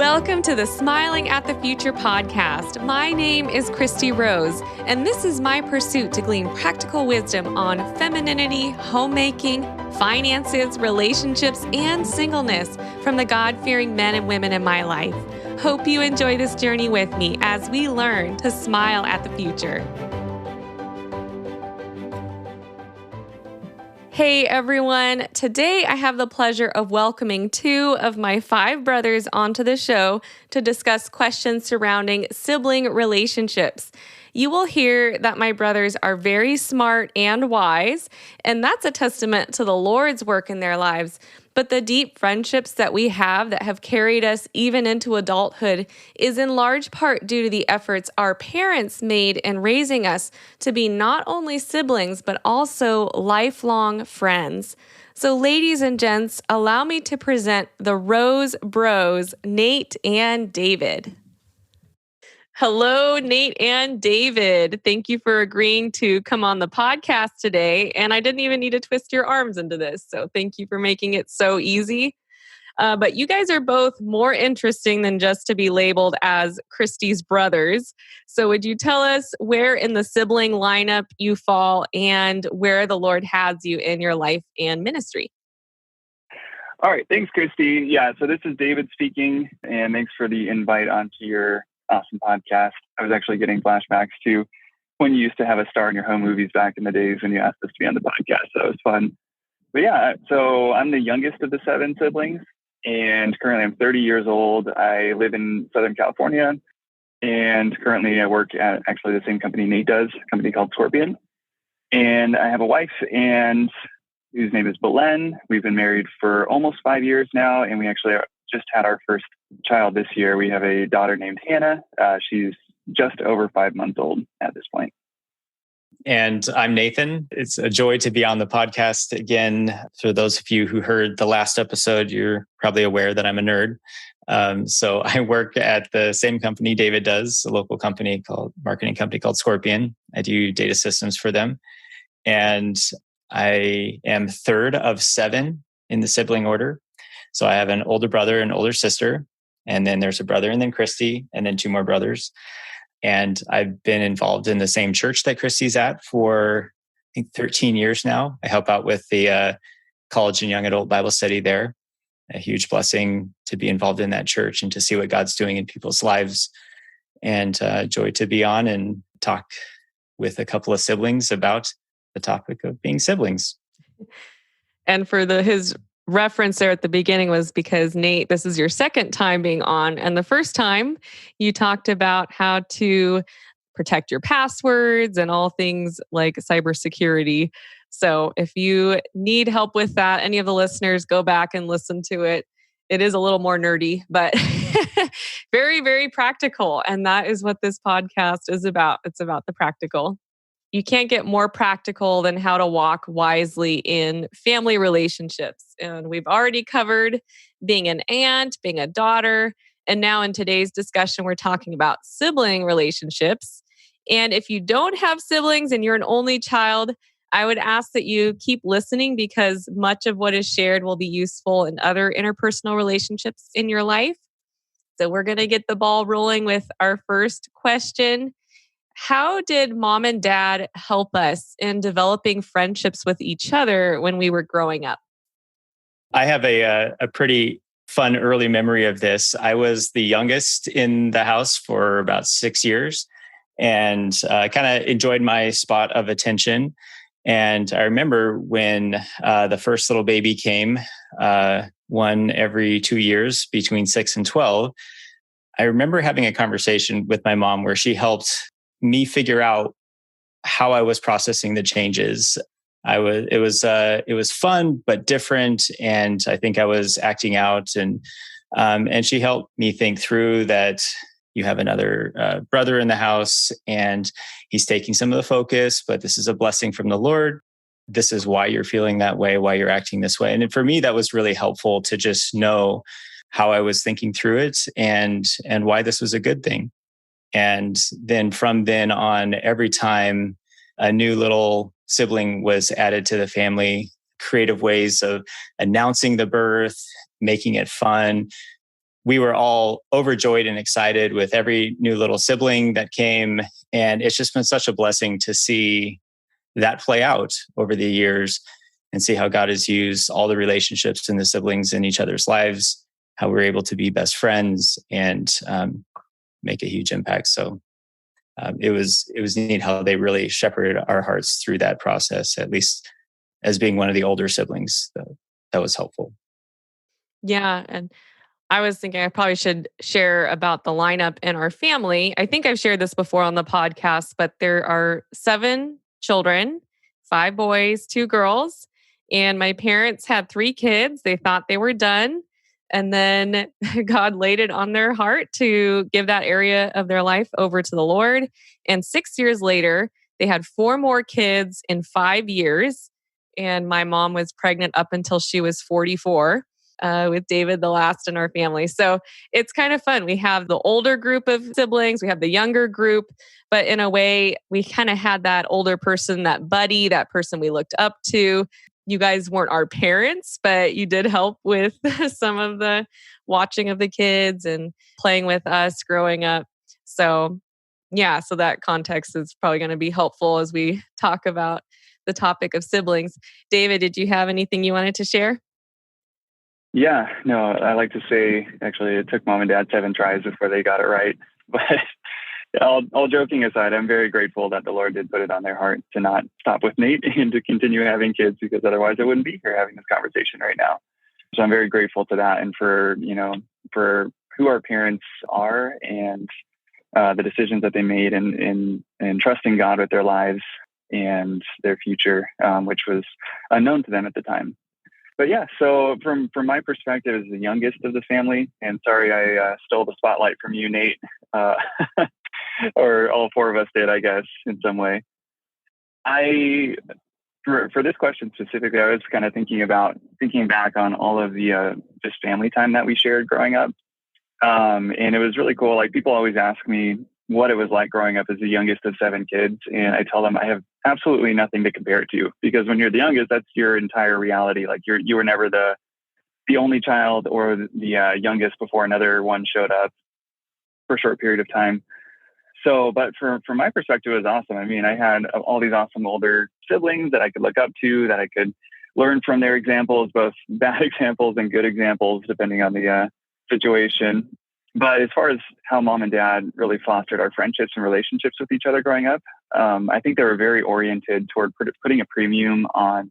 Welcome to the Smiling at the Future podcast. My name is Christi Rose, and this is my pursuit to glean practical wisdom on femininity, homemaking, finances, relationships, and singleness from the God-fearing men and women in my life. Hope you enjoy this journey with me as we learn to smile at the future. Hey everyone, today I have the pleasure of welcoming two of my 5 brothers onto the show to discuss questions surrounding sibling relationships. You will hear that my brothers are very smart and wise, and that's a testament to the Lord's work in their lives. But the deep friendships that we have that have carried us even into adulthood is in large part due to the efforts our parents made in raising us to be not only siblings, but also lifelong friends. So ladies and gents, allow me to present the Rose Bros, Nate and David. Hello, Nate and David. Thank you for agreeing to come on the podcast today. And I didn't even need to twist your arms into this. So thank you for making it so easy. But you guys are both more interesting than just to be labeled as Christi's brothers. So would you tell us where in the sibling lineup you fall and where the Lord has you in your life and ministry? All right. Thanks, Christi. Yeah, so this is David speaking, and thanks for the invite onto your awesome podcast. I was actually getting flashbacks to when you used to have a star in your home movies back in the days when you asked us to be on the podcast. So it was fun. But yeah, so I'm the youngest of the 7 siblings, and currently I'm 30 years old. I live in Southern California, and currently I work at actually the same company Nate does, a company called Scorpion. And I have a wife and whose name is Belen. We've been married for almost 5 years now, and we actually just had our first child this year. We have a daughter named Hannah. She's just over 5 months old at this point. And I'm Nathan. It's a joy to be on the podcast again. For those of you who heard the last episode, you're probably aware that I'm a nerd. So I work at the same company David does, a local marketing company called Scorpion. I do data systems for them. And I am 3rd of 7 in the sibling order. So I have an older brother and older sister, and then there's a brother and then Christi, and then 2 more brothers. And I've been involved in the same church that Christi's at for, I think, 13 years now. I help out with the college and young adult Bible study there. A huge blessing to be involved in that church and to see what God's doing in people's lives. And joy to be on and talk with a couple of siblings about the topic of being siblings. And for his reference there at the beginning was because Nate, this is your 2nd time being on. And the first time you talked about how to protect your passwords and all things like cybersecurity. So if you need help with that, any of the listeners, go back and listen to it. It is a little more nerdy, but very, very practical. And that is what this podcast is about. It's about the practical. You can't get more practical than how to walk wisely in family relationships. And we've already covered being an aunt, being a daughter. And now in today's discussion, we're talking about sibling relationships. And if you don't have siblings and you're an only child, I would ask that you keep listening because much of what is shared will be useful in other interpersonal relationships in your life. So we're going to get the ball rolling with our first question. How did mom and dad help us in developing friendships with each other when we were growing up? I have a pretty fun early memory of this. I was the youngest in the house for about 6 years and kind of enjoyed my spot of attention. And I remember when the first little baby came, one every 2 years between 6 and 12, I remember having a conversation with my mom where she helped me figure out how I was processing the changes. It was fun, but different. And I think I was acting out and she helped me think through that you have another brother in the house and he's taking some of the focus, but this is a blessing from the Lord. This is why you're feeling that way, why you're acting this way. And for me, that was really helpful to just know how I was thinking through it and why this was a good thing. And then from then on, every time a new little sibling was added to the family, creative ways of announcing the birth, making it fun, we were all overjoyed and excited with every new little sibling that came. And it's just been such a blessing to see that play out over the years and see how God has used all the relationships and the siblings in each other's lives, how we're able to be best friends and make a huge impact. So it was neat how they really shepherded our hearts through that process, at least as being one of the older siblings. That was helpful. Yeah. And I was thinking I probably should share about the lineup in our family. I think I've shared this before on the podcast, but there are 7 children, 5 boys, 2 girls. And my parents had 3 kids. They thought they were done. And then God laid it on their heart to give that area of their life over to the Lord. And 6 years later, they had 4 more kids in 5 years. And my mom was pregnant up until she was 44. With David, the last in our family. So it's kind of fun. We have the older group of siblings, we have the younger group, but in a way, we kind of had that older person, that buddy, that person we looked up to. You guys weren't our parents, but you did help with some of the watching of the kids and playing with us growing up. So, yeah, so that context is probably going to be helpful as we talk about the topic of siblings. David, did you have anything you wanted to share? Yeah, no, I like to say, actually, it took mom and dad 7 tries before they got it right. But all joking aside, I'm very grateful that the Lord did put it on their heart to not stop with Nate and to continue having kids, because otherwise I wouldn't be here having this conversation right now. So I'm very grateful to that, and for who our parents are and the decisions that they made and trusting God with their lives and their future, which was unknown to them at the time. But yeah, so from my perspective as the youngest of the family, and sorry I stole the spotlight from you, Nate, or all 4 of us did, I guess, in some way. For this question specifically, I was kind of thinking back on all of the just family time that we shared growing up, and it was really cool. Like, people always ask me what it was like growing up as the youngest of 7 kids, and I tell them I have absolutely nothing to compare it to, because when you're the youngest, that's your entire reality. Like, you were never the only child or the youngest before another one showed up for a short period of time. So, but from my perspective, it was awesome. I mean, I had all these awesome older siblings that I could look up to, that I could learn from their examples, both bad examples and good examples, depending on the situation. But as far as how mom and dad really fostered our friendships and relationships with each other growing up, I think they were very oriented toward putting a premium on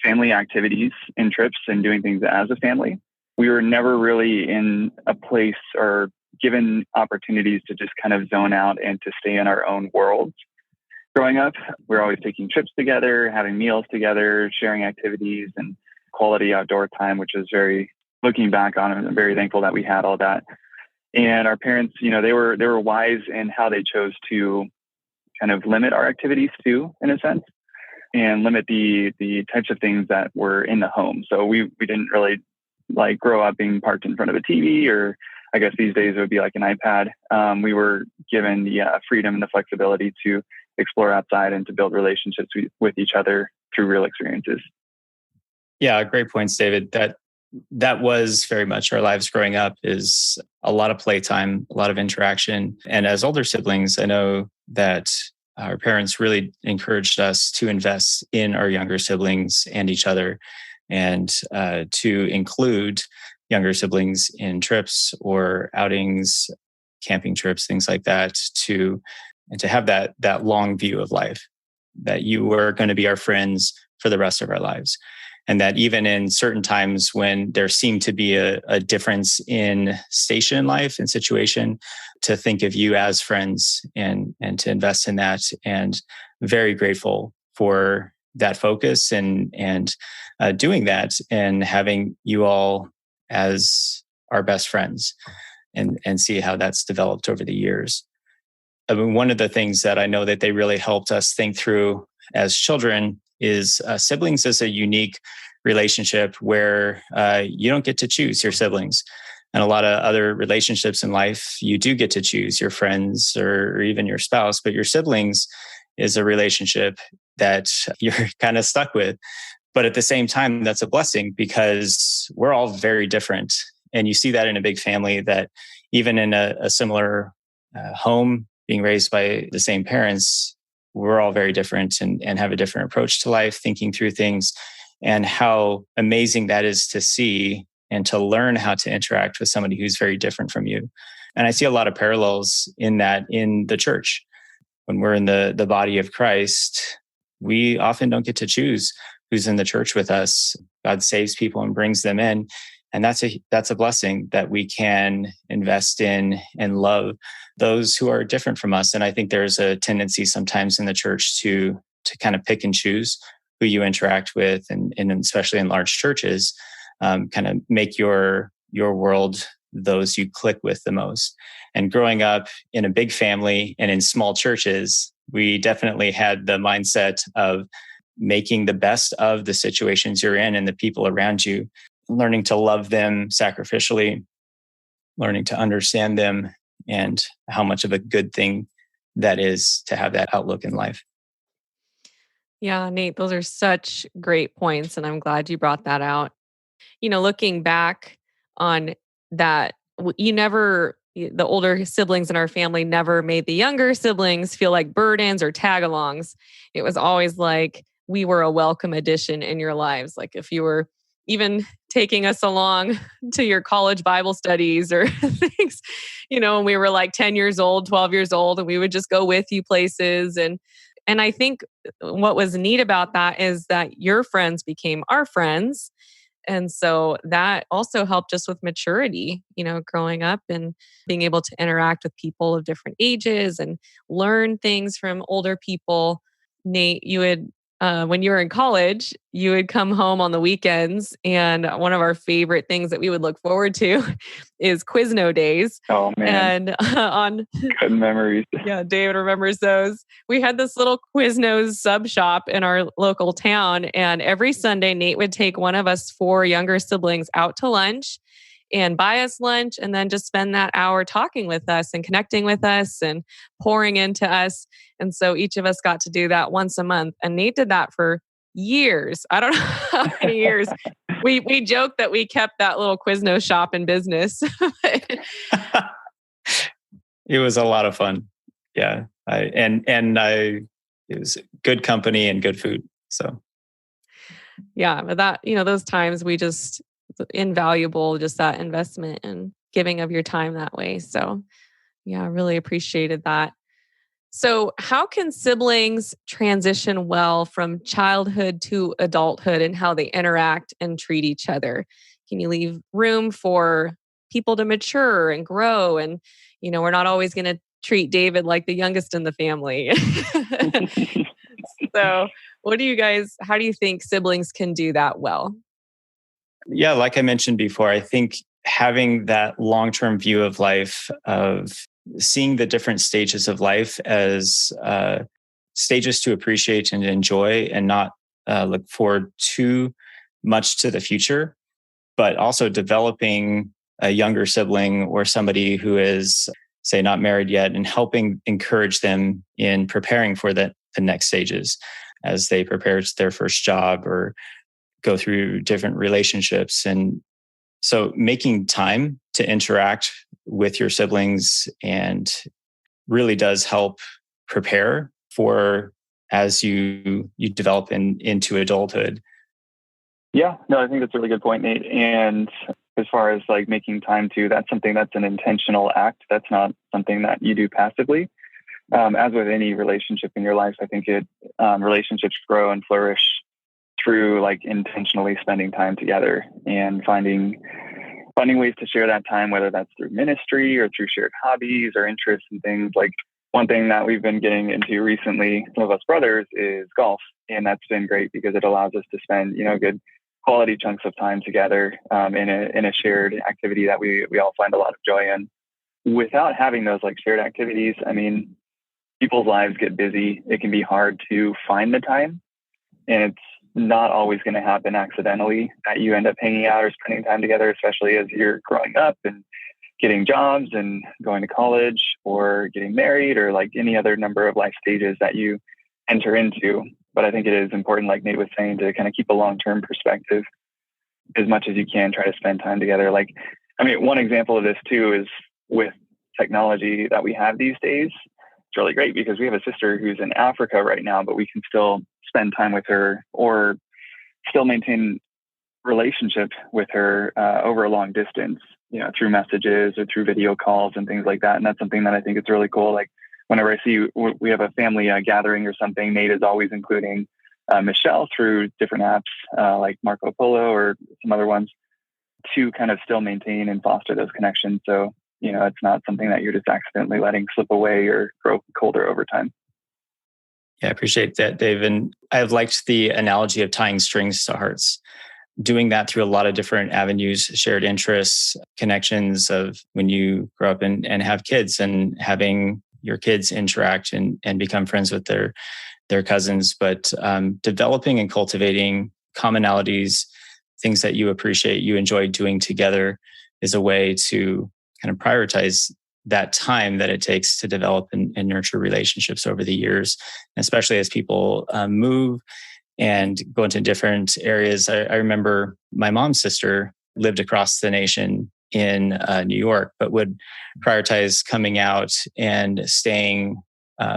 family activities and trips and doing things as a family. We were never really in a place or given opportunities to just kind of zone out and to stay in our own worlds. Growing up, we were always taking trips together, having meals together, sharing activities and quality outdoor time, which is looking back on it, I'm very thankful that we had all that. And our parents, they were wise in how they chose to kind of limit our activities too, in a sense, and limit the types of things that were in the home. So we didn't really like grow up being parked in front of a TV, or I guess these days it would be like an iPad. We were given the freedom and the flexibility to explore outside and to build relationships with each other through real experiences. Yeah, great points, David. That was very much our lives growing up, is a lot of playtime, a lot of interaction. And as older siblings, I know that our parents really encouraged us to invest in our younger siblings and each other, and to include younger siblings in trips or outings, camping trips, things like that, and to have that long view of life, that you were going to be our friends for the rest of our lives. And that even in certain times when there seemed to be a difference in station in life and situation, to think of you as friends and to invest in that. And very grateful for that focus and doing that, and having you all as our best friends, and see how that's developed over the years. I mean, one of the things that I know that they really helped us think through as children is siblings is a unique relationship where you don't get to choose your siblings. And a lot of other relationships in life, you do get to choose your friends or even your spouse, but your siblings is a relationship that you're kind of stuck with. But at the same time, that's a blessing, because we're all very different And you see that in a big family, that even in a similar home, being raised by the same parents, we're all very different and have a different approach to life, thinking through things, and how amazing that is to see and to learn how to interact with somebody who's very different from you. And I see a lot of parallels in that in the church. When we're in the body of Christ, we often don't get to choose who's in the church with us. God saves people and brings them in. And that's a blessing that we can invest in and love those who are different from us. And I think there's a tendency sometimes in the church to kind of pick and choose who you interact with, and especially in large churches, kind of make your world those you click with the most. And growing up in a big family and in small churches, we definitely had the mindset of making the best of the situations you're in and the people around you, learning to love them sacrificially, learning to understand them, and how much of a good thing that is to have that outlook in life. Yeah, Nate, those are such great points. And I'm glad you brought that out. Looking back on that, the older siblings in our family never made the younger siblings feel like burdens or tag-alongs. It was always like we were a welcome addition in your lives. Like if you were even taking us along to your college Bible studies or things, when we were like 10 years old, 12 years old, and we would just go with you places. And I think what was neat about that is that your friends became our friends. And so that also helped us with maturity, growing up and being able to interact with people of different ages and learn things from older people. Nate, you would, when you were in college, you would come home on the weekends. And one of our favorite things that we would look forward to is Quizno days. Oh, man. And good memories. Yeah, David remembers those. We had this little Quiznos sub shop in our local town. And every Sunday, Nate would take one of us 4 younger siblings out to lunch and buy us lunch, and then just spend that hour talking with us and connecting with us and pouring into us. And so each of us got to do that once a month. And Nate did that for years. I don't know how many years. We joked that we kept that little Quizno shop in business. It was a lot of fun. Yeah. It was good company and good food. So yeah, but that, those times invaluable, just that investment and giving of your time that way. So yeah, I really appreciated that. So how can siblings transition well from childhood to adulthood and how they interact and treat each other? Can you leave room for people to mature and grow? And, we're not always going to treat David like the youngest in the family. So how do you think siblings can do that well? Yeah, like I mentioned before, I think having that long-term view of life, of seeing the different stages of life as stages to appreciate and enjoy, and not look forward too much to the future, but also developing a younger sibling or somebody who is, say, not married yet, and helping encourage them in preparing for the next stages as they prepare their first job or go through different relationships. And so making time to interact with your siblings and really does help prepare for as you develop into adulthood. Yeah, no, I think that's a really good point, Nate. And as far as like making time to, that's something that's an intentional act. That's not something that you do passively. As with any relationship in your life, I think relationships grow and flourish through like intentionally spending time together and finding ways to share that time, whether that's through ministry or through shared hobbies or interests and things. Like one thing that we've been getting into recently, some of us brothers, is golf. And that's been great because it allows us to spend, good quality chunks of time together in a shared activity that we all find a lot of joy in. Without having those like shared activities, I mean, people's lives get busy. It can be hard to find the time, and it's not always going to happen accidentally that you end up hanging out or spending time together, especially as you're growing up and getting jobs and going to college or getting married or like any other number of life stages that you enter into. But I think it is important, like Nate was saying, to kind of keep a long-term perspective as much as you can. Try to spend time together. Like I mean, one example of this too is with technology that we have these days. It's really great because we have a sister who's in Africa right now, but we can still spend time with her or still maintain relationship with her over a long distance, through messages or through video calls and things like that. And that's something that I think is really cool. Like whenever I see we have a family gathering or something, Nate is always including Michelle through different apps like Marco Polo or some other ones to kind of still maintain and foster those connections. So, it's not something that you're just accidentally letting slip away or grow colder over time. Yeah, I appreciate that, Dave. And I've liked the analogy of tying strings to hearts, doing that through a lot of different avenues, shared interests, connections of when you grow up and have kids and having your kids interact and become friends with their cousins, but developing and cultivating commonalities, things that you appreciate, you enjoy doing together is a way to kind of prioritize that time that it takes to develop and nurture relationships over the years, especially as people move and go into different areas. I remember my mom's sister lived across the nation in New York, but would prioritize coming out and staying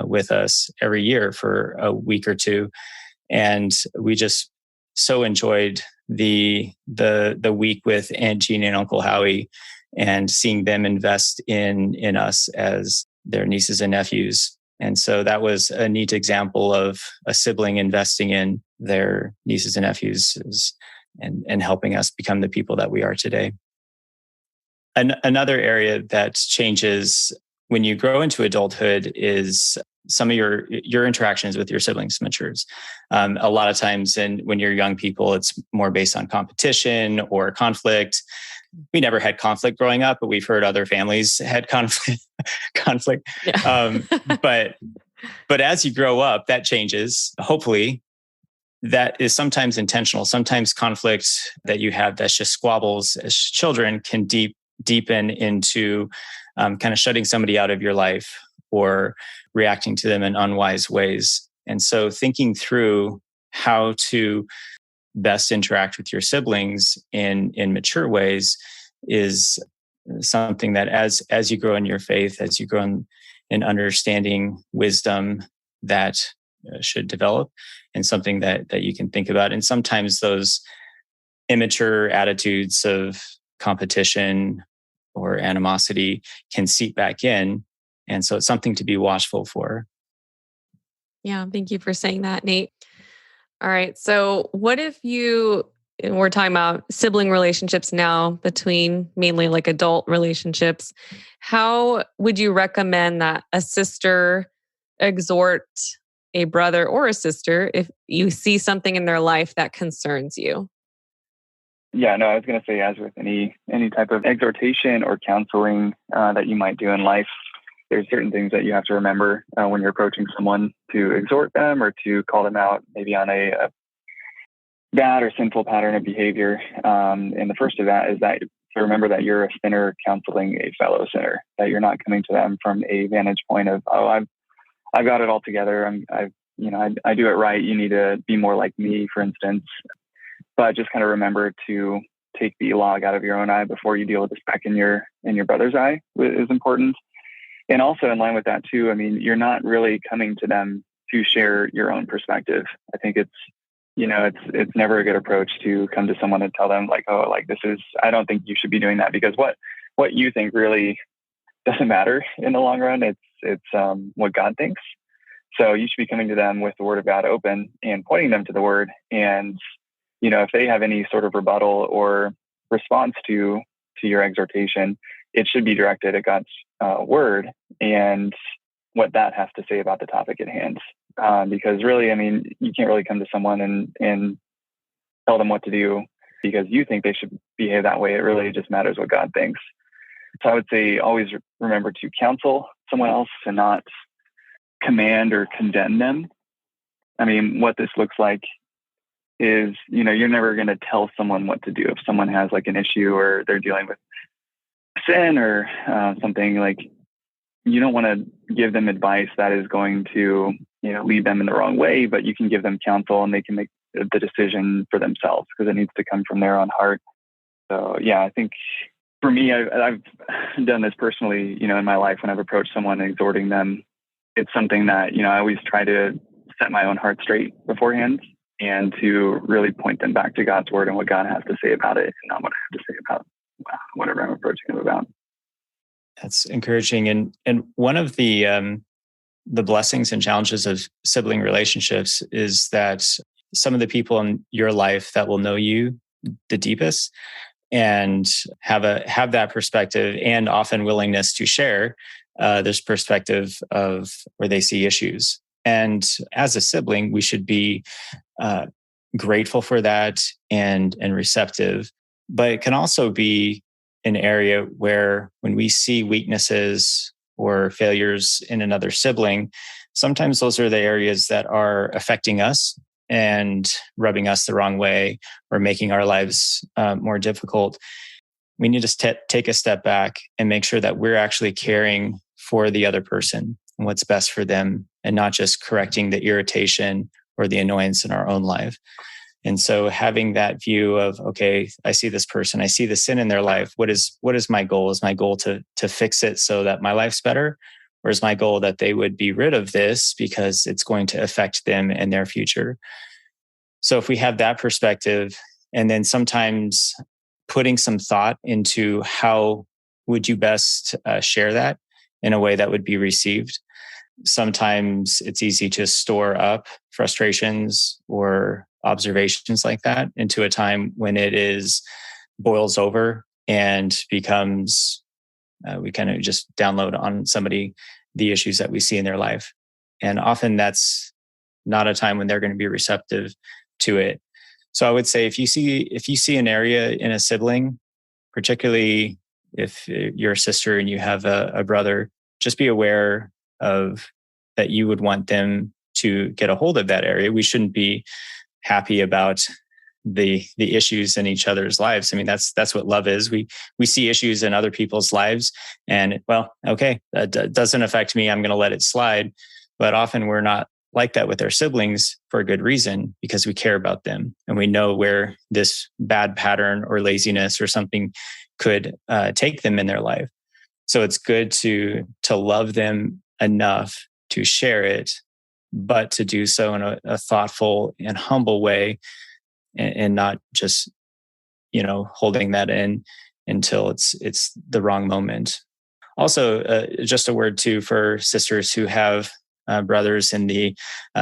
with us every year for a week or two. And we just so enjoyed the week with Aunt Jean and Uncle Howie and seeing them invest in us as their nieces and nephews. And so that was a neat example of a sibling investing in their nieces and nephews and helping us become the people that we are today. Another area that changes when you grow into adulthood is some of your interactions with your siblings matures. A lot of times when you're young people, it's more based on competition or conflict. We never had conflict growing up, but we've heard other families had conflict. Yeah. But as you grow up, that changes. Hopefully, that is sometimes intentional. Sometimes conflict that you have that's just squabbles as children can deepen into kind of shutting somebody out of your life or reacting to them in unwise ways. And so thinking through how to best interact with your siblings in mature ways is something that as you grow in your faith, as you grow in understanding wisdom, that should develop, and something that you can think about. And sometimes those immature attitudes of competition or animosity can seep back in. And so it's something to be watchful for. Yeah, thank you for saying that, Nate. All right. So what if we're talking about sibling relationships now between mainly like adult relationships. How would you recommend that a sister exhort a brother or a sister if you see something in their life that concerns you? Yeah, no, I was going to say, as with any type of exhortation or counseling that you might do in life, there's certain things that you have to remember when you're approaching someone to exhort them or to call them out maybe on a bad or sinful pattern of behavior. And the first of that is that to remember that you're a sinner counseling a fellow sinner, that you're not coming to them from a vantage point of, oh, I've got it all together. I do it right. You need to be more like me, for instance. But just kind of remember to take the log out of your own eye before you deal with the speck in your brother's eye is important. And also in line with that too, I mean, you're not really coming to them to share your own perspective. I think it's never a good approach to come to someone and tell them like, oh, like I don't think you should be doing that, because what you think really doesn't matter in the long run. It's what God thinks. So you should be coming to them with the Word of God open and pointing them to the Word. And, if they have any sort of rebuttal or response to your exhortation, it should be directed at God's Word and what that has to say about the topic at hand. Because really, I mean, you can't really come to someone and tell them what to do because you think they should behave that way. It really just matters what God thinks. So I would say always remember to counsel someone else and not command or condemn them. I mean, what this looks like is, you're never going to tell someone what to do. If someone has like an issue or they're dealing with sin or something, like, you don't want to give them advice that is going to, lead them in the wrong way, but you can give them counsel and they can make the decision for themselves because it needs to come from their own heart. So yeah, I think for me, I've done this personally, in my life when I've approached someone and exhorting them. It's something that, I always try to set my own heart straight beforehand and to really point them back to God's word and what God has to say about it, and not what I have to say about whatever I'm approaching them about. That's encouraging. And one of the blessings and challenges of sibling relationships is that some of the people in your life that will know you the deepest and have that perspective and often willingness to share this perspective of where they see issues. And as a sibling, we should be grateful for that and receptive. But it can also be an area where when we see weaknesses or failures in another sibling, sometimes those are the areas that are affecting us and rubbing us the wrong way or making our lives more difficult. We need to take a step back and make sure that we're actually caring for the other person and what's best for them, and not just correcting the irritation or the annoyance in our own life. And so having that view of, okay, I see this person, I see the sin in their life. What is my goal? Is my goal to fix it so that my life's better? Or is my goal that they would be rid of this because it's going to affect them and their future? So if we have that perspective, and then sometimes putting some thought into how would you best share that in a way that would be received. Sometimes it's easy to store up frustrations or observations like that into a time when it boils over and becomes, we kind of just download on somebody the issues that we see in their life. And often that's not a time when they're going to be receptive to it. So I would say if you see an area in a sibling, particularly if you're a sister and you have a brother, just be aware of that you would want them to get a hold of that area. We shouldn't be happy about the issues in each other's lives. I mean, that's what love is. We see issues in other people's lives, and well, okay, that doesn't affect me. I'm going to let it slide. But often we're not like that with our siblings for a good reason, because we care about them and we know where this bad pattern or laziness or something could take them in their life. So it's good to love them enough to share it, but to do so in a thoughtful and humble way, and not just, holding that in until it's the wrong moment. Also, just a word too for sisters who have brothers in the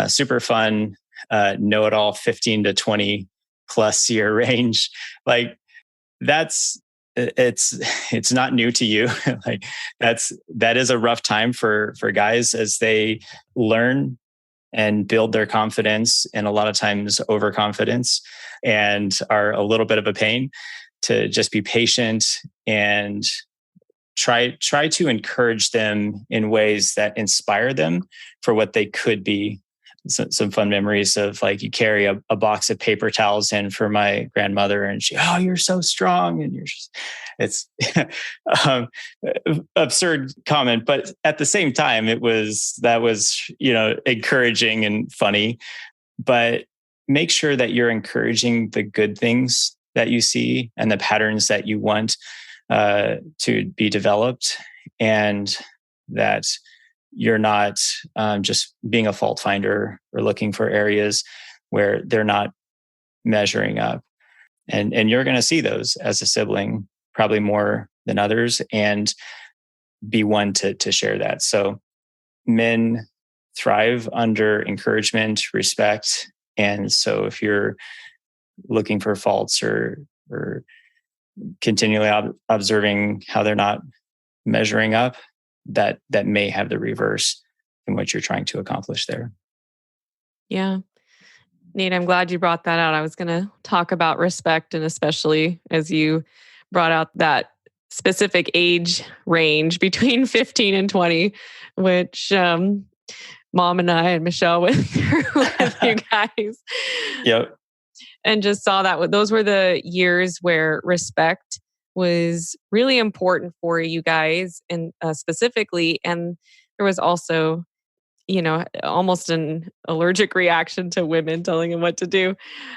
super fun, know-it-all 15 to 20 plus year range. Like it's not new to you. Like that is a rough time for guys as they learn and build their confidence, and a lot of times overconfidence, and are a little bit of a pain. To just be patient and try to encourage them in ways that inspire them for what they could be. Some fun memories of, like, you carry a box of paper towels in for my grandmother, and she, oh, you're so strong, and it's absurd comment, but at the same time, that was encouraging and funny. But make sure that you're encouraging the good things that you see and the patterns that you want to be developed, and that you're not just being a fault finder or looking for areas where they're not measuring up. And you're going to see those as a sibling, probably more than others, and be one to share that. So men thrive under encouragement, respect. And so if you're looking for faults or continually observing how they're not measuring up, that may have the reverse in what you're trying to accomplish there. Yeah. Nate, I'm glad you brought that out. I was going to talk about respect, and especially as you brought out that specific age range between 15 and 20, which Mom and I and Michelle went through with you guys. Yep. And just saw that those were the years where respect was really important for you guys, and specifically. And there was also, almost an allergic reaction to women telling him what to do.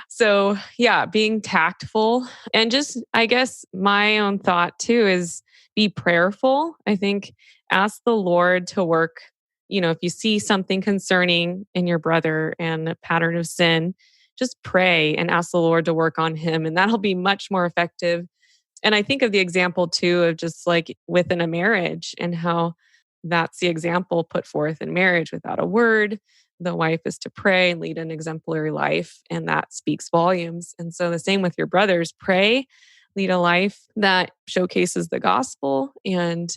So, yeah, being tactful and just, I guess, my own thought too is be prayerful. I think ask the Lord to work. If you see something concerning in your brother and a pattern of sin, just pray and ask the Lord to work on him. And that'll be much more effective. And I think of the example too of just like within a marriage and how that's the example put forth in marriage without a word. The wife is to pray and lead an exemplary life, and that speaks volumes. And so the same with your brothers, pray, lead a life that showcases the gospel, and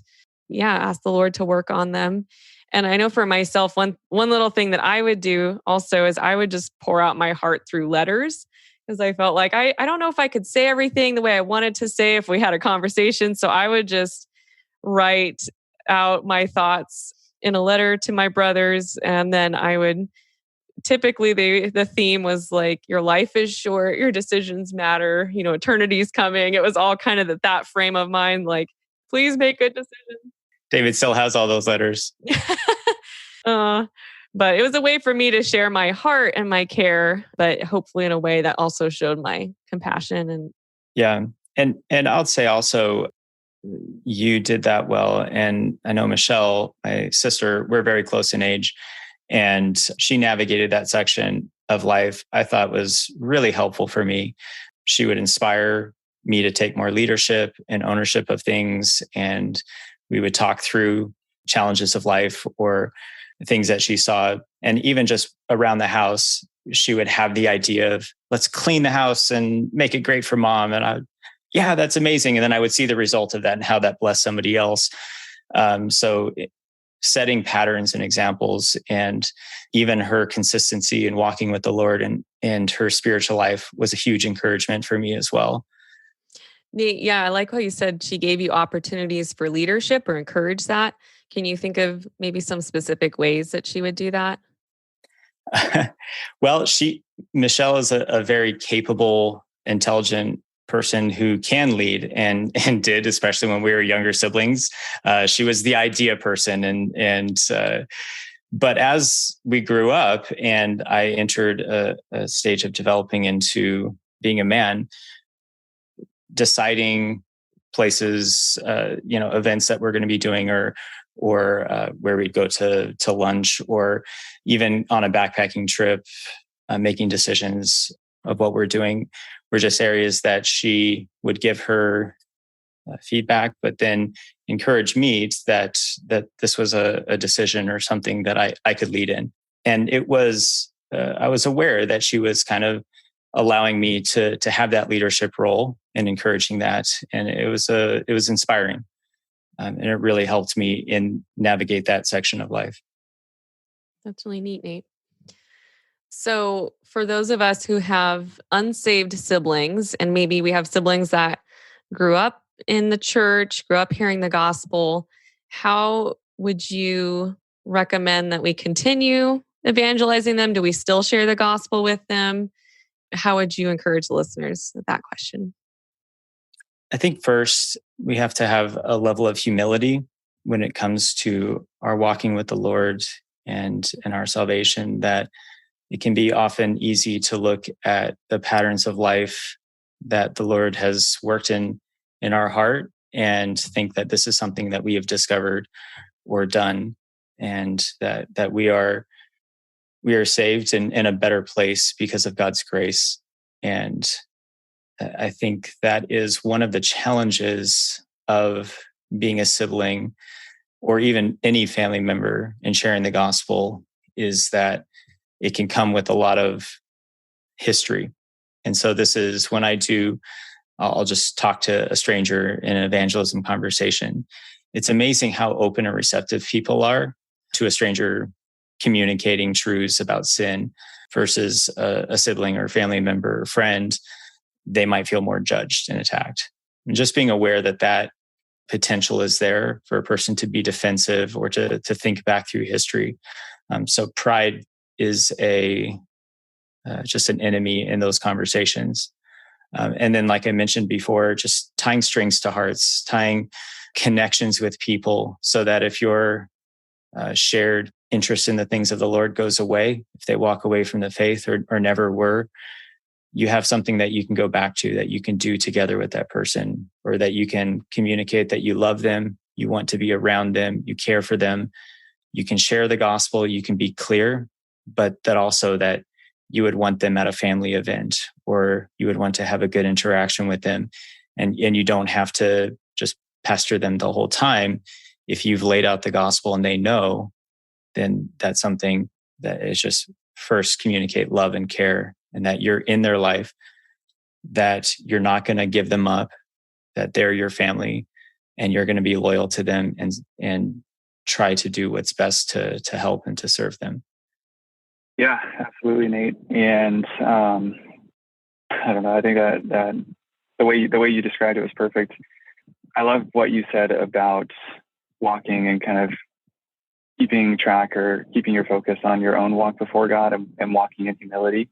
ask the Lord to work on them. And I know for myself, one little thing that I would do also is I would just pour out my heart through letters because I felt like I don't know if I could say everything the way I wanted to say if we had a conversation. So I would just write out my thoughts in a letter to my brothers. And then I would typically the theme was like, your life is short, your decisions matter, eternity's coming. It was all kind of that frame of mind, like, please make good decisions. David still has all those letters. But it was a way for me to share my heart and my care, but hopefully in a way that also showed my compassion. And yeah. And I'll say also, you did that well. And I know Michelle, my sister, we're very close in age, and she navigated that section of life. I thought was really helpful for me. She would inspire me to take more leadership and ownership of things. And we would talk through challenges of life or things that she saw. And even just around the house, she would have the idea of, let's clean the house and make it great for mom. And yeah, that's amazing. And then I would see the result of that and how that blessed somebody else. Setting patterns and examples, and even her consistency in walking with the Lord and her spiritual life was a huge encouragement for me as well. Yeah, I like how you said she gave you opportunities for leadership or encourage that. Can you think of maybe some specific ways that she would do that? Well, Michelle is a very capable, intelligent person who can lead and did, especially when we were younger siblings. She was the idea person. But as we grew up and I entered a stage of developing into being a man, deciding places, events that we're going to be doing or where we'd go to lunch, or even on a backpacking trip, making decisions of what we're doing were just areas that she would give her feedback, but then encourage me that this was a decision or something that I could lead in. And it was, I was aware that she was kind of allowing me to have that leadership role and encouraging that. And it was inspiring. And it really helped me navigate that section of life. That's really neat, Nate. So for those of us who have unsaved siblings, and maybe we have siblings that grew up in the church, grew up hearing the gospel, how would you recommend that we continue evangelizing them? Do we still share the gospel with them? How would you encourage the listeners with that question? I think first we have to have a level of humility when it comes to our walking with the Lord and our salvation, that it can be often easy to look at the patterns of life that the Lord has worked in our heart and think that this is something that we have discovered or done, and that we are saved in a better place because of God's grace. And I think that is one of the challenges of being a sibling or even any family member in sharing the gospel, is that it can come with a lot of history. And so this is when I'll just talk to a stranger in an evangelism conversation. It's amazing how open and receptive people are to a stranger communicating truths about sin versus a sibling or family member or friend. They might feel more judged and attacked. And just being aware that potential is there for a person to be defensive or to think back through history. So pride is just an enemy in those conversations. And then, like I mentioned before, just tying strings to hearts, tying connections with people, so that if your shared interest in the things of the Lord goes away, if they walk away from the faith or never were, you have something that you can go back to, that you can do together with that person, or that you can communicate that you love them, you want to be around them, you care for them, you can share the gospel, you can be clear, but that also that you would want them at a family event, or you would want to have a good interaction with them. And you don't have to just pester them the whole time. If you've laid out the gospel and they know, then that's something that is just first communicate love and care, and that you're in their life, that you're not going to give them up, that they're your family, and you're going to be loyal to them and try to do what's best to help and to serve them. Yeah, absolutely, Nate. And I don't know. I think that the way you described it was perfect. I love what you said about walking and kind of keeping track or keeping your focus on your own walk before God, and walking in humility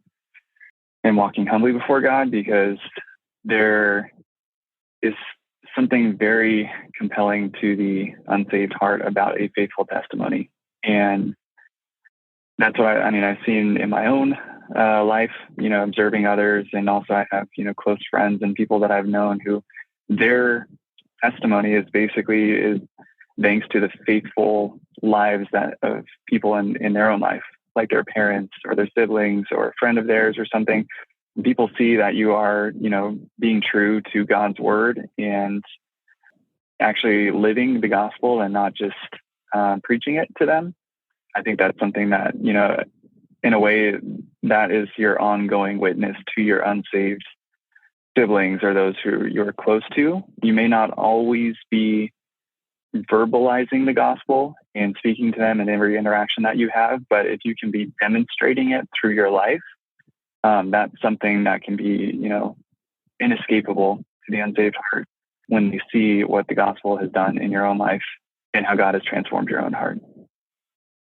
and walking humbly before God, because there is something very compelling to the unsaved heart about a faithful testimony. And that's what I've seen in my own life, observing others. And also I have, close friends and people that I've known who their testimony is thanks to the faithful lives of people in their own life, like their parents or their siblings or a friend of theirs or something. People see that you are, being true to God's word and actually living the gospel and not just preaching it to them. I think that's something that, in a way, that is your ongoing witness to your unsaved siblings or those who you're close to. You may not always be verbalizing the gospel and speaking to them in every interaction that you have, but if you can be demonstrating it through your life, that's something that can be, inescapable to the unsaved heart when you see what the gospel has done in your own life and how God has transformed your own heart.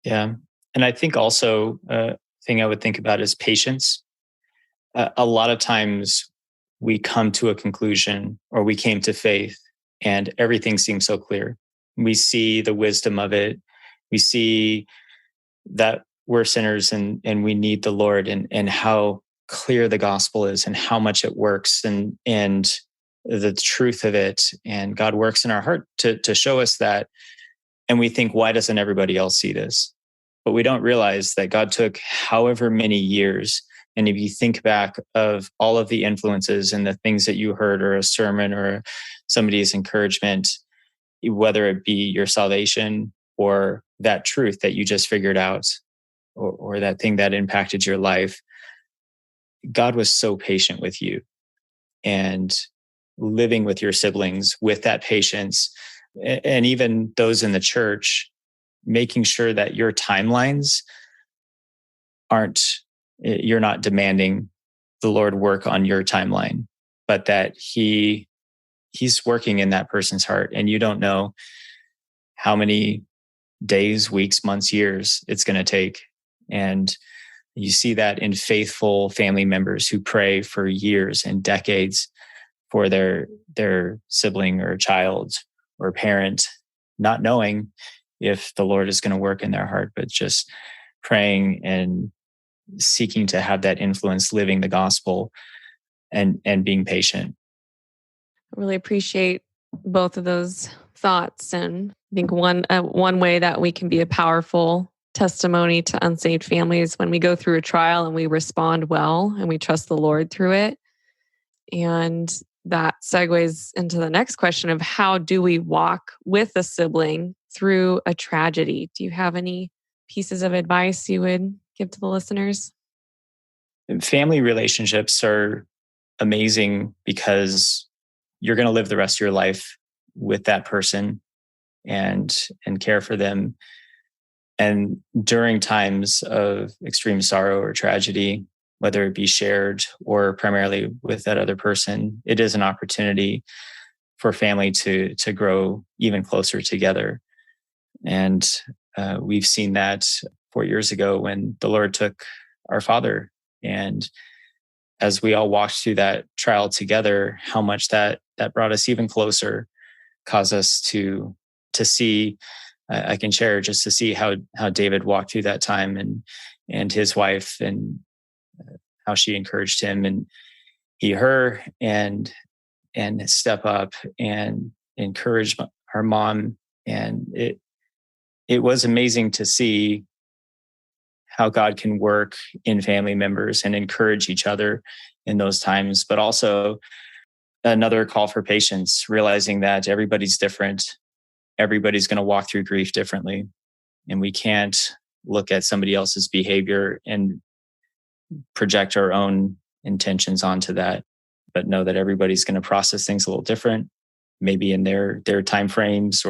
Yeah. And I think also a thing I would think about is patience. A lot of times we come to a conclusion, or we came to faith, and everything seems so clear. We see the wisdom of it. We see that we're sinners and we need the Lord, and how clear the gospel is and how much it works, and the truth of it. And God works in our heart to show us that. And we think, why doesn't everybody else see this? But we don't realize that God took however many years. And if you think back of all of the influences and the things that you heard, or a sermon or somebody's encouragement, whether it be your salvation or that truth that you just figured out, or that thing that impacted your life, God was so patient with you, and living with your siblings with that patience, and even those in the church, making sure that your timelines you're not demanding the Lord work on your timeline, but that He's working in that person's heart. And you don't know how many days, weeks, months, years it's going to take. And you see that in faithful family members who pray for years and decades for their sibling or child or parent, not knowing if the Lord is going to work in their heart, but just praying and seeking to have that influence, living the gospel and being patient. I really appreciate both of those thoughts. And I think one way that we can be a powerful testimony to unsaved families when we go through a trial and we respond well and we trust the Lord through it. And that segues into the next question of how do we walk with a sibling through a tragedy? Do you have any pieces of advice you would give to the listeners? Family relationships are amazing because you're going to live the rest of your life with that person and care for them. And during times of extreme sorrow or tragedy, whether it be shared or primarily with that other person, it is an opportunity for family to grow even closer together. And we've seen that 4 years ago when the Lord took our father. And as we all walked through that trial together, how much that brought us even closer, caused us to see I can share just to see how David walked through that time, and his wife, and how she encouraged him and he her, and step up and encourage her mom. And it was amazing to see how God can work in family members and encourage each other in those times, but also another call for patience, realizing that everybody's different. Everybody's going to walk through grief differently. And we can't look at somebody else's behavior and project our own intentions onto that, but know that everybody's going to process things a little different, maybe in their time frames,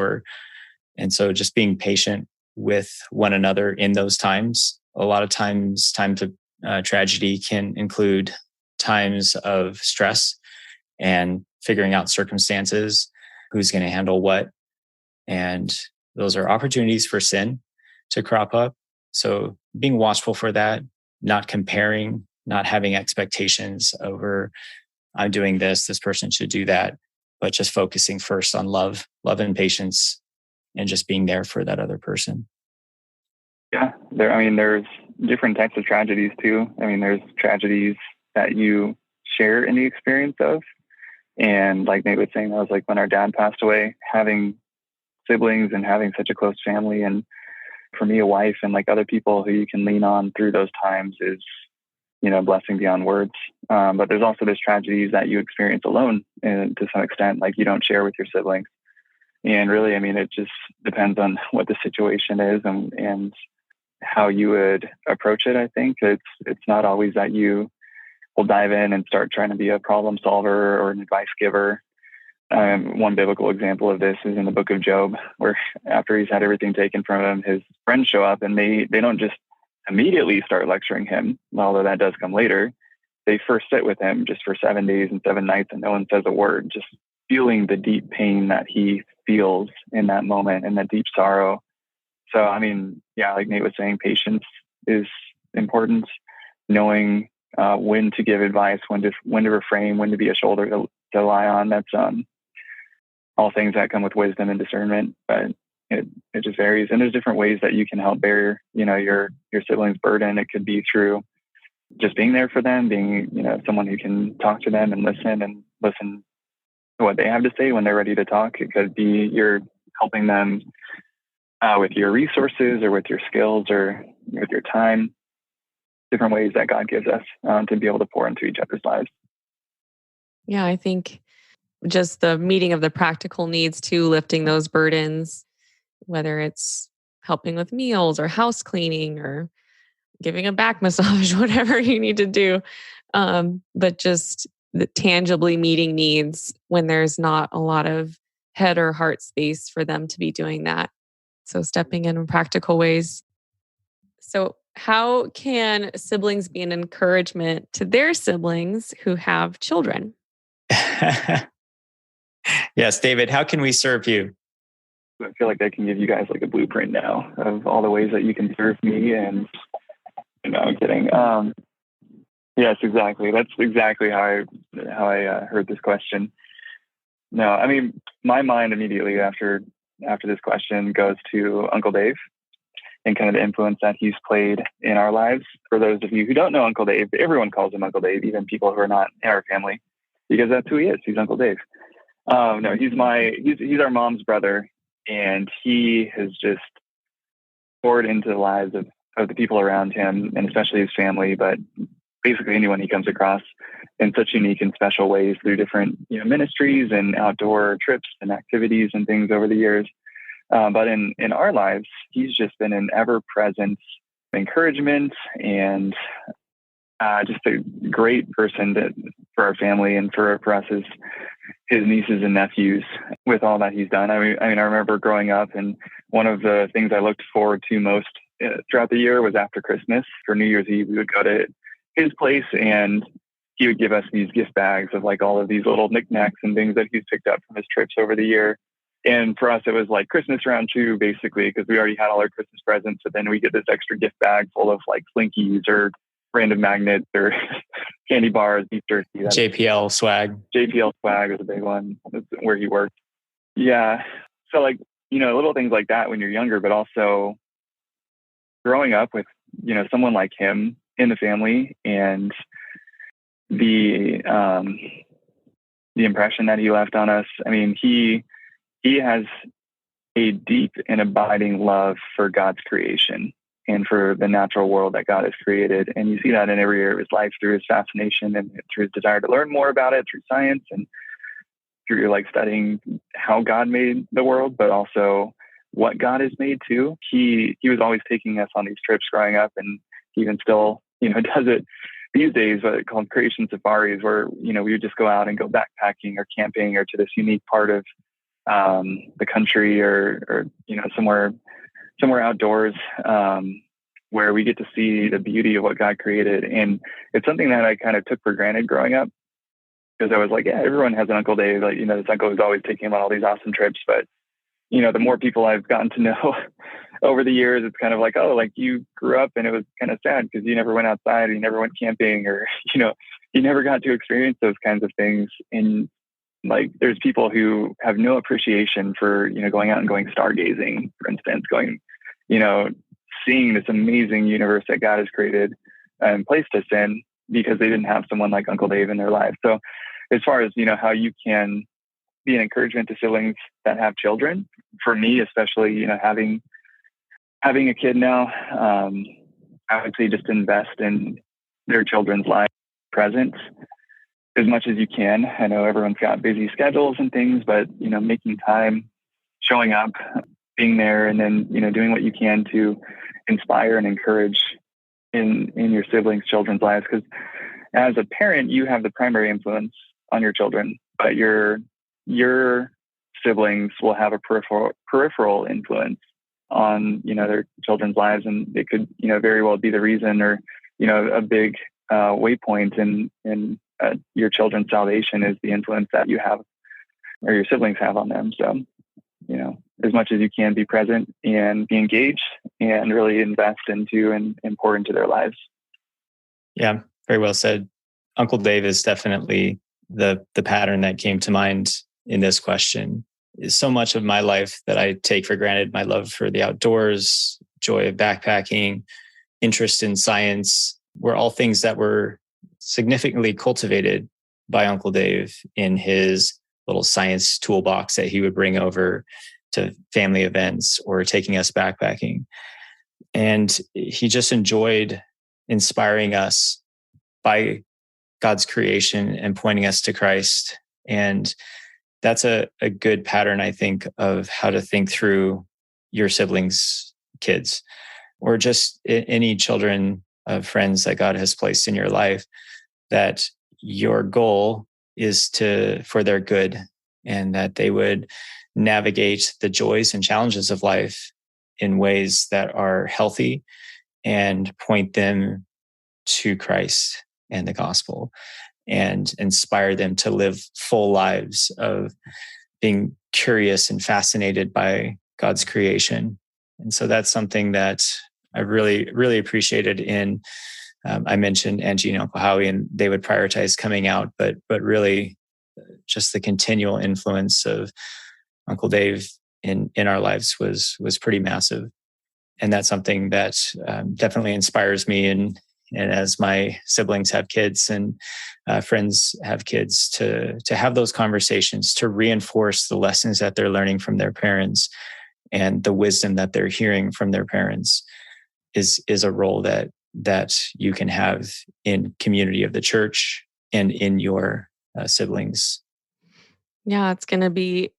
and so just being patient with one another in those times. A lot of times of tragedy can include times of stress and figuring out circumstances, who's going to handle what. And those are opportunities for sin to crop up. So being watchful for that, not comparing, not having expectations over, I'm doing this person should do that, but just focusing first on love and patience, and just being there for that other person. Yeah, there's different types of tragedies too. There's tragedies that you share in the experience of. And like Nate was saying, that was like when our dad passed away, having siblings and having such a close family, and for me, a wife and like other people who you can lean on through those times is, blessing beyond words. But there's also those tragedies that you experience alone, and to some extent, like you don't share with your siblings. And really, it just depends on what the situation is and how you would approach it. I think it's not always that you will dive in and start trying to be a problem solver or an advice giver. One biblical example of this is in the book of Job, where after he's had everything taken from him, his friends show up and they don't just immediately start lecturing him, although that does come later. They first sit with him just for 7 days and 7 nights, and no one says a word, just feeling the deep pain that he feels in that moment and that deep sorrow. So, like Nate was saying, patience is important. Knowing when to give advice, when to refrain, when to be a shoulder to lie on. That's all things that come with wisdom and discernment, but it just varies. And there's different ways that you can help bear, your siblings' burden. It could be through just being there for them, being, someone who can talk to them and listen to what they have to say when they're ready to talk. It could be you're helping them with your resources or with your skills or with your time. Different ways that God gives us to be able to pour into each other's lives. Yeah, I think just the meeting of the practical needs too, lifting those burdens, whether it's helping with meals or house cleaning or giving a back massage, whatever you need to do. But just tangibly meeting needs when there's not a lot of head or heart space for them to be doing that. So stepping in practical ways. So how can siblings be an encouragement to their siblings who have children? Yes, David, how can we serve you? I feel like I can give you guys like a blueprint now of all the ways that you can serve me. And I'm kidding. Yes, exactly. That's exactly how I heard this question. No, my mind immediately after this question goes to Uncle Dave and kind of the influence that he's played in our lives. For those of you who don't know Uncle Dave, everyone calls him Uncle Dave, even people who are not in our family, because that's who he is. He's Uncle Dave. No, he's our mom's brother, and he has just poured into the lives of the people around him, and especially his family, but basically anyone he comes across in such unique and special ways through different ministries and outdoor trips and activities and things over the years. But in our lives, he's just been an ever-present encouragement and just a great person for our family and for us as his nieces and nephews with all that he's done. I remember growing up, and one of the things I looked forward to most throughout the year was after Christmas. For New Year's Eve, we would go to his place and he would give us these gift bags of like all of these little knickknacks and things that he's picked up from his trips over the year. And for us, it was like Christmas round 2, basically, because we already had all our Christmas presents. But then we get this extra gift bag full of like Slinkies or random magnets or candy bars, beef jerky. JPL swag. JPL swag was a big one. That's where he worked. Yeah. So like, little things like that when you're younger, but also growing up with, someone like him in the family, and the impression that he left on us. I mean, he has a deep and abiding love for God's creation and for the natural world that God has created. And you see that in every area of his life through his fascination and through his desire to learn more about it, through science and through like studying how God made the world, but also what God has made too. He was always taking us on these trips growing up, and he even still, does it these days, what it called creation safaris, where, we would just go out and go backpacking or camping or to this unique part of the country or somewhere outdoors, where we get to see the beauty of what God created. And it's something that I kind of took for granted growing up, because I was like, yeah, everyone has an Uncle Dave. Like, this uncle is always taking him on all these awesome trips. But, the more people I've gotten to know over the years, it's kind of like, oh, like you grew up and it was kind of sad because you never went outside, or you never went camping, or, you never got to experience those kinds of things. And like, there's people who have no appreciation for, going out and going stargazing, for instance, seeing this amazing universe that God has created and placed us in, because they didn't have someone like Uncle Dave in their life. So as far as, how you can be an encouragement to siblings that have children, for me, especially, having a kid now, I would say just invest in their children's life presence as much as you can. I know everyone's got busy schedules and things, but, making time, showing up, being there, and then, doing what you can to inspire and encourage in your siblings' children's lives. Because as a parent, you have the primary influence on your children, but your siblings will have a peripheral influence on, their children's lives. And it could, very well be the reason, or, a big waypoint in your children's salvation is the influence that you have, or your siblings have on them. So, as much as you can, be present and be engaged and really invest into and pour into their lives. Yeah, very well said. Uncle Dave is definitely the pattern that came to mind in this question. Is so much of my life that I take for granted: my love for the outdoors, joy of backpacking, interest in science, were all things that were significantly cultivated by Uncle Dave in his little science toolbox that he would bring over to family events or taking us backpacking. And he just enjoyed inspiring us by God's creation and pointing us to Christ. And that's a good pattern, I think, of how to think through your siblings' kids, or just any children of friends that God has placed in your life, that your goal is for their good, and that they would navigate the joys and challenges of life in ways that are healthy and point them to Christ and the gospel, and inspire them to live full lives of being curious and fascinated by God's creation. And so that's something that I really, really appreciated in, I mentioned Angie and Uncle Howie, and they would prioritize coming out, but really just the continual influence of Uncle Dave in our lives was pretty massive. And that's something that definitely inspires me. And as my siblings have kids and friends have kids, to have those conversations, to reinforce the lessons that they're learning from their parents and the wisdom that they're hearing from their parents is a role that you can have in community of the church and in your siblings. Yeah, it's going to be,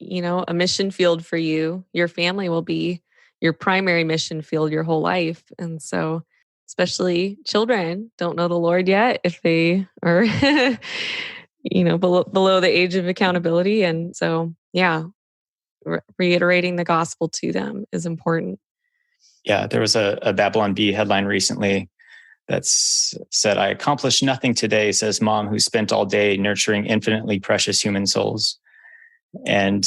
a mission field for you. Your family will be your primary mission field your whole life. And so, especially children don't know the Lord yet, if they are, below the age of accountability. And so, yeah, reiterating the gospel to them is important. Yeah, there was a Babylon Bee headline recently that said, "I accomplished nothing today," says mom who spent all day nurturing infinitely precious human souls. And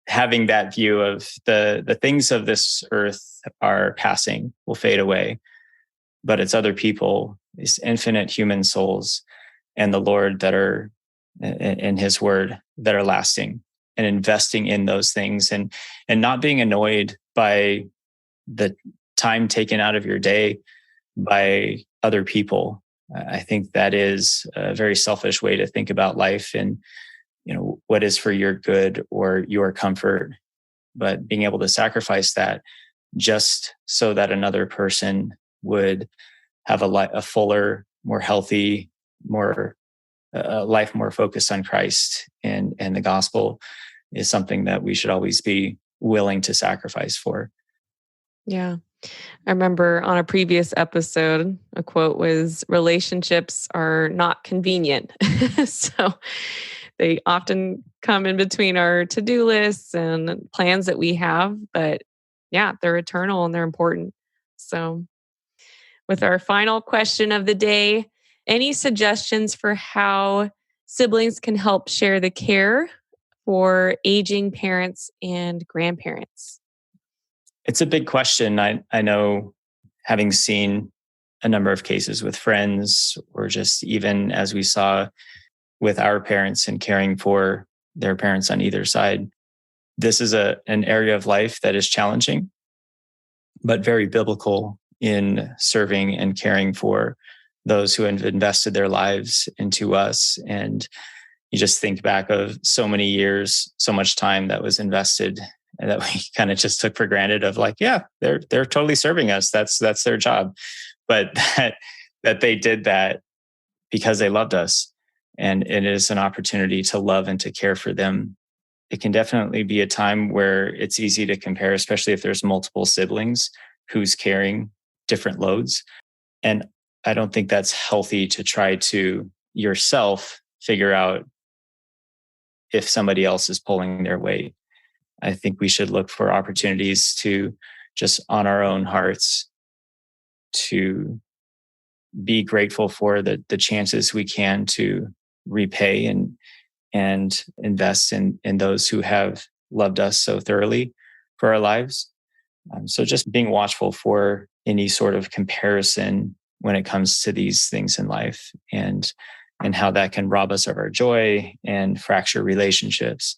having that view of the things of this earth are passing, will fade away, but it's other people, these infinite human souls, and the Lord that are in his word that are lasting. and investing in those things and not being annoyed by the time taken out of your day by other people. I think that is a very selfish way to think about life and, what is for your good or your comfort, but being able to sacrifice that just so that another person would have a fuller, more healthy, more life more focused on Christ and the gospel is something that we should always be willing to sacrifice for. Yeah. I remember on a previous episode, a quote was, relationships are not convenient. So they often come in between our to-do lists and plans that we have, but yeah, they're eternal and they're important. So with our final question of the day, any suggestions for how siblings can help share the care for aging parents and grandparents? It's a big question. I know, having seen a number of cases with friends, or just even as we saw with our parents and caring for their parents on either side, this is an area of life that is challenging, but very biblical in serving and caring for those who have invested their lives into us. And you just think back of so many years, so much time that was invested and that we kind of just took for granted of like, yeah, they're totally serving us. That's their job. But that they did that because they loved us. And it is an opportunity to love and to care for them. It can definitely be a time where it's easy to compare, especially if there's multiple siblings who's carrying different loads. And I don't think that's healthy to try to yourself figure out if somebody else is pulling their weight. I think we should look for opportunities to just on our own hearts to be grateful for the chances we can to repay and invest in those who have loved us so thoroughly for our lives. So just being watchful for any sort of comparison when it comes to these things in life and how that can rob us of our joy and fracture relationships.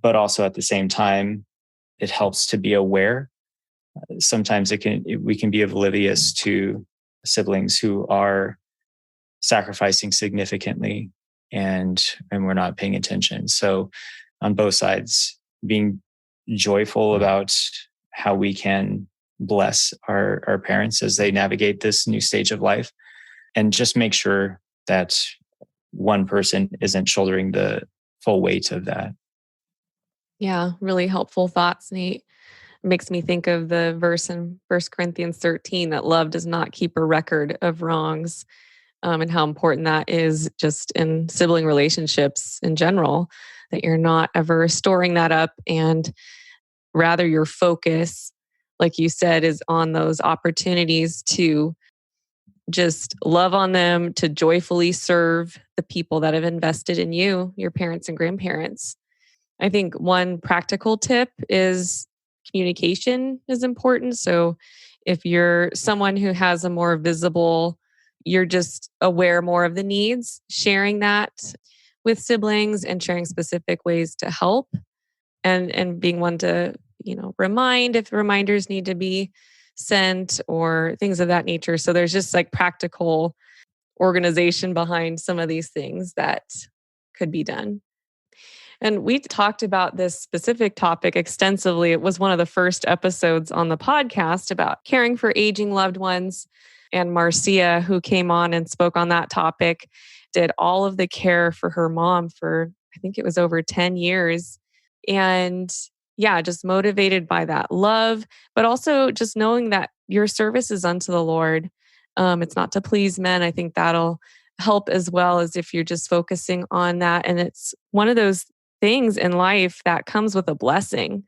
But also at the same time, it helps to be aware. Sometimes we can be oblivious to siblings who are sacrificing significantly and we're not paying attention. So on both sides, being joyful about how we can bless our parents as they navigate this new stage of life, and just make sure that one person isn't shouldering the full weight of that. Yeah, really helpful thoughts, Nate. Makes me think of the verse in 1 Corinthians 13 that love does not keep a record of wrongs, and how important that is just in sibling relationships in general, that you're not ever storing that up, and rather your focus, like you said, is on those opportunities to just love on them, to joyfully serve the people that have invested in you, your parents and grandparents. I think one practical tip is communication is important. So if you're someone who has a more visible, you're just aware more of the needs, sharing that with siblings and sharing specific ways to help and being one to, remind if reminders need to be sent or things of that nature. So there's just like practical organization behind some of these things that could be done. And we talked about this specific topic extensively. It was one of the first episodes on the podcast about caring for aging loved ones. And Marcia, who came on and spoke on that topic, did all of the care for her mom for, I think it was over 10 years. And yeah, just motivated by that love, but also just knowing that your service is unto the Lord. It's not to please men. I think that'll help as well as if you're just focusing on that. And it's one of those things in life that comes with a blessing,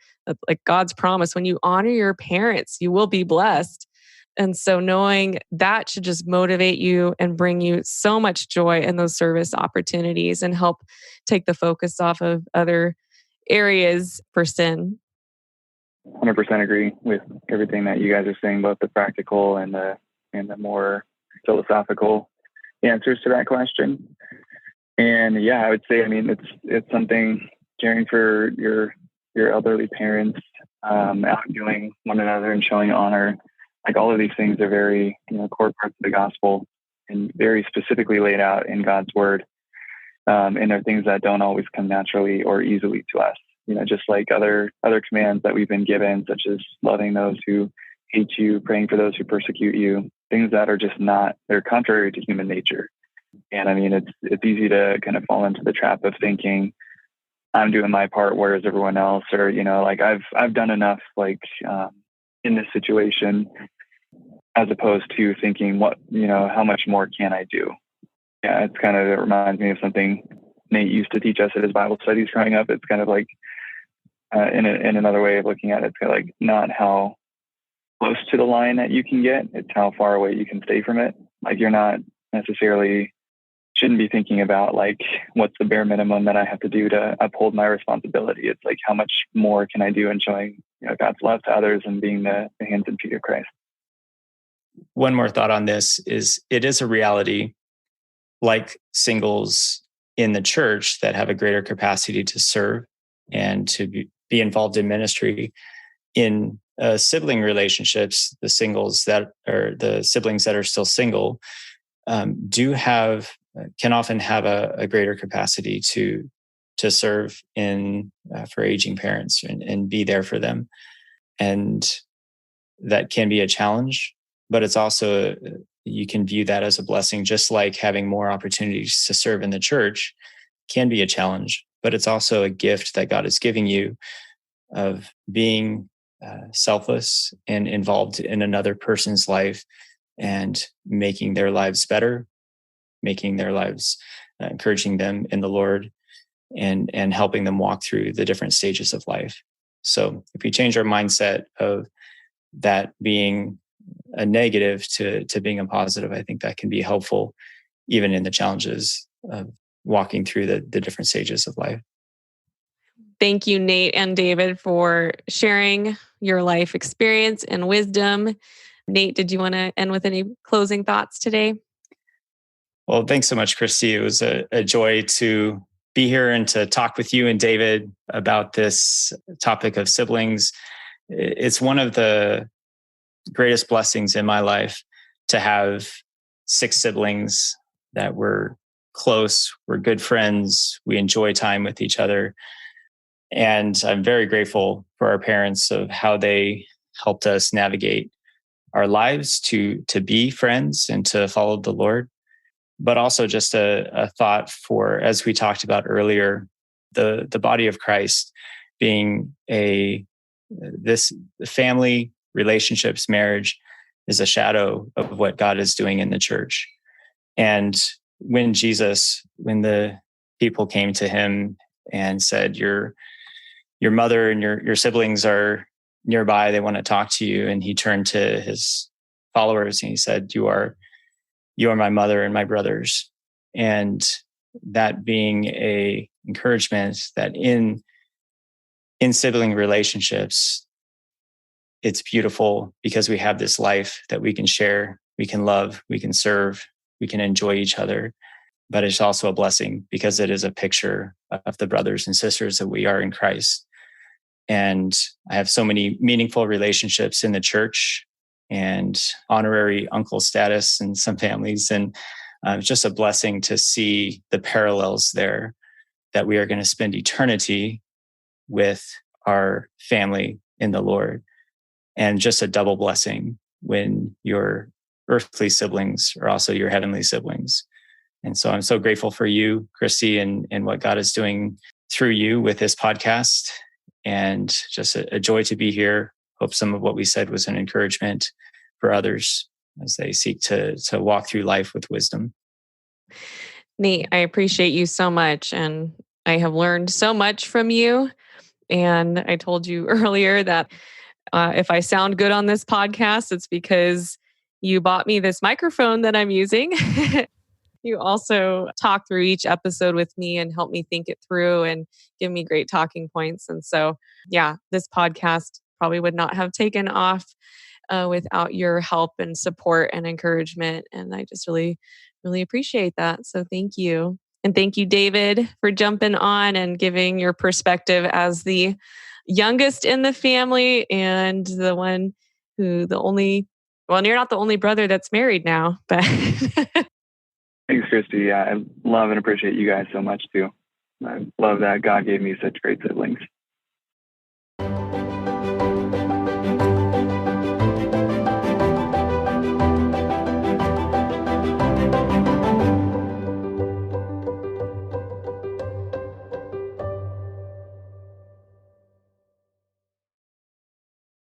like God's promise. When you honor your parents, you will be blessed. And so knowing that should just motivate you and bring you so much joy in those service opportunities and help take the focus off of other areas for sin. 100% agree with everything that you guys are saying, both the practical and the more philosophical answers to that question. And yeah, I would say, it's something caring for your elderly parents, outdoing one another and showing honor. Like all of these things are very, core parts of the gospel and very specifically laid out in God's word. And are things that don't always come naturally or easily to us. Just like other commands that we've been given, such as loving those who hate you, praying for those who persecute you, things that are just they're contrary to human nature. And I mean, it's easy to kind of fall into the trap of thinking I'm doing my part, whereas everyone else, or, like I've done enough, like, in this situation, as opposed to thinking how much more can I do? Yeah, it reminds me of something Nate used to teach us at his Bible studies growing up. It's kind of like, in another way of looking at it, it's kind of like not how close to the line that you can get, it's how far away you can stay from it. Like you're not necessarily shouldn't be thinking about like what's the bare minimum that I have to do to uphold my responsibility. It's like how much more can I do in showing God's love to others and being the hands and feet of Christ. One more thought on this is it is a reality, like singles in the church that have a greater capacity to serve and to be involved in ministry. In sibling relationships, the siblings that are still single can often have a greater capacity to serve for aging parents and be there for them. And that can be a challenge, but it's also, you can view that as a blessing, just like having more opportunities to serve in the church can be a challenge, but it's also a gift that God is giving you of being selfless and involved in another person's life and making their lives better, making their lives, encouraging them in the Lord and helping them walk through the different stages of life. So if we change our mindset of that being a negative to being a positive, I think that can be helpful even in the challenges of walking through the different stages of life. Thank you, Nate and David, for sharing your life experience and wisdom. Nate, did you want to end with any closing thoughts today? Well, thanks so much, Christi. It was a joy to be here and to talk with you and David about this topic of siblings. It's one of the greatest blessings in my life to have 6 siblings that were close, we're good friends, we enjoy time with each other. And I'm very grateful for our parents of how they helped us navigate our lives to be friends and to follow the Lord. But also just a thought for, as we talked about earlier, the body of Christ being this family, relationships, marriage is a shadow of what God is doing in the church. And when the people came to him and said, your mother and your siblings are nearby, they want to talk to you. And he turned to his followers and he said, you are my mother and my brothers. And that being a encouragement that in sibling relationships, it's beautiful because we have this life that we can share, we can love, we can serve, we can enjoy each other. But it's also a blessing because it is a picture of the brothers and sisters that we are in Christ. And I have so many meaningful relationships in the church and honorary uncle status in some families. And it's just a blessing to see the parallels there, that we are going to spend eternity with our family in the Lord. And just a double blessing when your earthly siblings are also your heavenly siblings. And so I'm so grateful for you, Christi, and what God is doing through you with this podcast. And just a joy to be here. Hope some of what we said was an encouragement for others as they seek to walk through life with wisdom. Nate, I appreciate you so much. And I have learned so much from you. And I told you earlier that if I sound good on this podcast, it's because you bought me this microphone that I'm using. You also talk through each episode with me and help me think it through and give me great talking points. And so, yeah, this podcast probably would not have taken off without your help and support and encouragement. And I just really, really appreciate that. So thank you. And thank you, David, for jumping on and giving your perspective as the youngest in the family and the one who you're not the only brother that's married now, but Thanks, Christy. Yeah, I love and appreciate you guys so much too. I love that God gave me such great siblings.